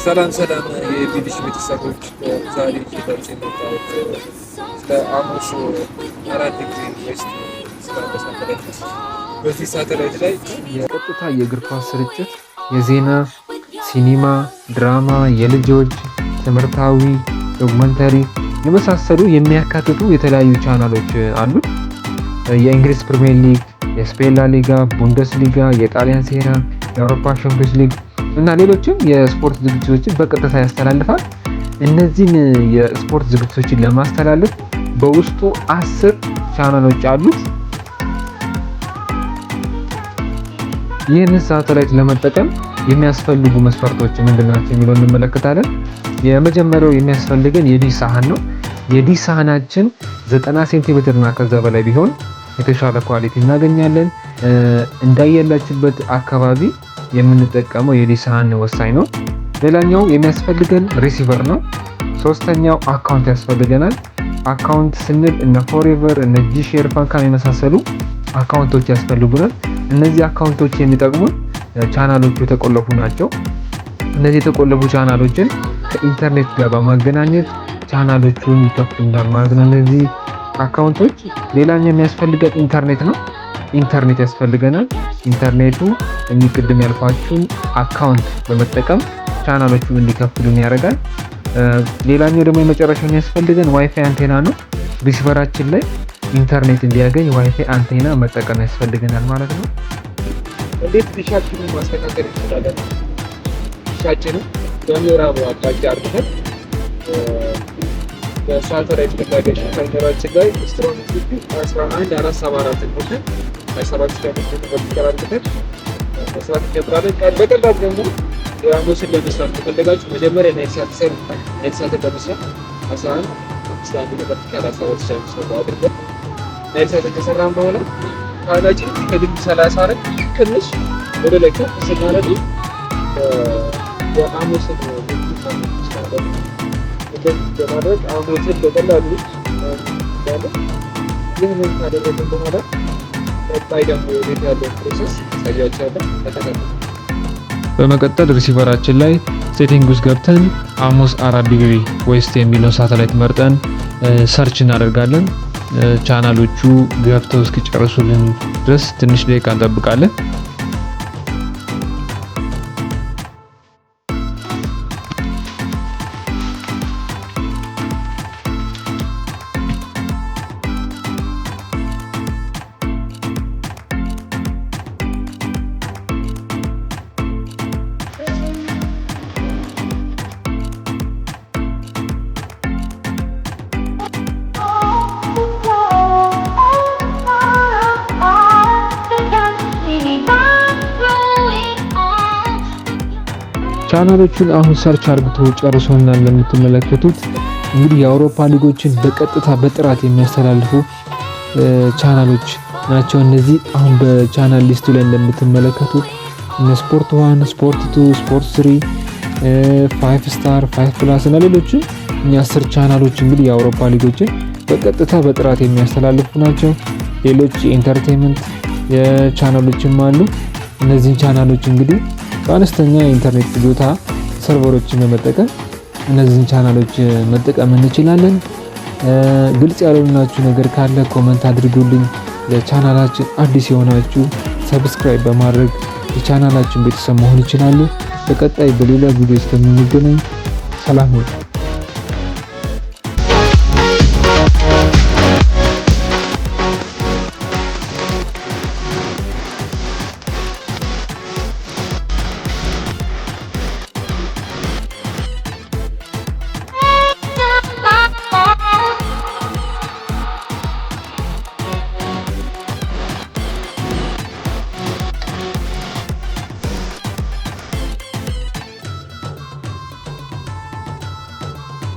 ሰላም የቢቢሲ ቤተሰቦች፣ ዛሬ ይዤላችሁ የመጣሁት ስለ አሞስ 4 ዲግሪ ዌስት ስላለ ሳተላይት ነው። በዚህ ሳተላይት ላይ የቀጥታ የእግር ኳስ ስርጭት፣ የዜና፣ ሲኒማ፣ ድራማ፣ የልጆች ትምህርታዊ፣ ዶክመንተሪ የመሳሰሉ የሚያካትቱ የተለያዩ ቻናሎች አሉት። የእንግሊዝ ፕሪሚየር ሊግ፣ የስፔን ላ ሊጋ፣ ቡንደስ ሊጋ፣ የጣሊያን ሴራ፣ የአውሮፓ ሻምፒዮንስ ሊግ እና ሌሎችም የስፖርት ዝግጅቶችን በቀጥታ ያስተላልፋል። እነዚህን የስፖርት ዝግጅቶችን ለማስተላለፍ በውስጡ 10 ቻናሎች አሉት። ይህንን ሳተላይት ለመጠቀም የሚያስፈልጉ መስፈርቶች ምንድናቸው የሚለው እንመለከታለን። የመጀመሪያው የሚያስፈልገን የዲሽ ሳህን ነው። የዲሽ ሳህናችን 90 ሴንቲሜትር እና ከዛ በላይ ቢሆን የተሻለ ኳሊቲ እናገኛለን። እንዳያላችሁበት አካባቢ የምንጠቀመው የዲሽ ሳህን ወሳኝ ነው። ሌላኛው የሚያስፈልገን ሪሲቨር ነው። ሶስተኛው አካውንት ያስፈልገናል። አካውንት ስንል እነ ፎሬቨር እነ ጂሼር ፋንካም የመሳሰሉ አካውንቶች ያስፈልጉናል። እነዚህ አካውንቶች የሚጠቅሙን ቻናሎቹ የተቆለፉ ናቸው። እነዚህ የተቆለፉ ቻናሎችን ከኢንተርኔት ጋር በማገናኘት ቻናሎቹን ይከፍቱናል ማለት ነው እነዚህ አካውንቶች። ሌላኛው የሚያስፈልገን ኢንተርኔት ነው። ኢንተርኔት ያስፈልገናል። ኢንተርኔቱ ቅድም ያልኳችሁን አካውንት በመጠቀም ቻናሎቹን እንዲከፍቱልን ያደርጋል። ሌላኛው ደግሞ የመጨረሻው የሚያስፈልገን ዋይፋይ አንቴና ነው። ሪሲቨራችን ላይ ኢንተርኔት እንዲያገኝ ዋይፋይ አንቴና መጠቀም ያስፈልገናል ማለት ነው። እንዴት ዲሻችንን ማስተካከል እንችላለን? ዲሻችንን በምዕራቡ አቅጣጫ አድርገን በሳተላይት ኮሚኒኬሽን ሴንተራችን ላይ ስትሮንግ 11474 እንትን 27 ኪሎሜትር ቨርቲካል አድርገን መስራት እንጀምራለን። በቀላሉ ደግሞ የአሞስን ለመስራት ከፈለጋችሁ መጀመሪያ ናይልሳትን ለመስራት 11 ቨርቲካል 17 አድርገን ናይልሳትን ከሰራን በኋላ ካናችን ከድግ 34 ትንሽ ወደ ላይ ከፍ ስናደርግ የአሞስን በማድረግ አሞስን በቀላሉ ይህንን ካደረግን በኋላ ቀጣይ ደግሞ ወዴት ያለው ፕሮሰስ ታያቻለህ። በመቀጠል ሪሲቨራችን ላይ ሴቲንግ ውስጥ ገብተን አሞስ 4 ዲግሪ ዌስት የሚለውን ሳተላይት መርጠን ሰርች እናደርጋለን። ቻናሎቹ ገብተው እስኪጨርሱልን ድረስ ትንሽ ደቂቃ እንጠብቃለን። ቻናሎቹን አሁን ሰርች አርግቶ ጨርሶናል። እንደምትመለከቱት እንግዲህ የአውሮፓ ሊጎችን በቀጥታ በጥራት የሚያስተላልፉ ቻናሎች ናቸው እነዚህ። አሁን በቻናል ሊስቱ ላይ እንደምትመለከቱት እነ ስፖርት 1፣ ስፖርት 2፣ ስፖርት 3፣ 5 ስታር፣ 5 ፕላስ እና ሌሎችም 10 ቻናሎች እንግዲህ የአውሮፓ ሊጎችን በቀጥታ በጥራት የሚያስተላልፉ ናቸው። ሌሎች የኢንተርቴይንመንት ቻናሎችም አሉ። እነዚህን ቻናሎች እንግዲህ በአነስተኛ የኢንተርኔት ፍጆታ ሰርቨሮችን በመጠቀም እነዚህን ቻናሎች መጠቀም እንችላለን። ግልጽ ያልሆነላችሁ ነገር ካለ ኮመንት አድርጉልኝ። ለቻናላችን አዲስ የሆናችሁ ሰብስክራይብ በማድረግ የቻናላችን ቤተሰብ መሆን ይችላሉ። በቀጣይ በሌላ ቪዲዮ እስከምንገናኝ ሰላም ሁኑ።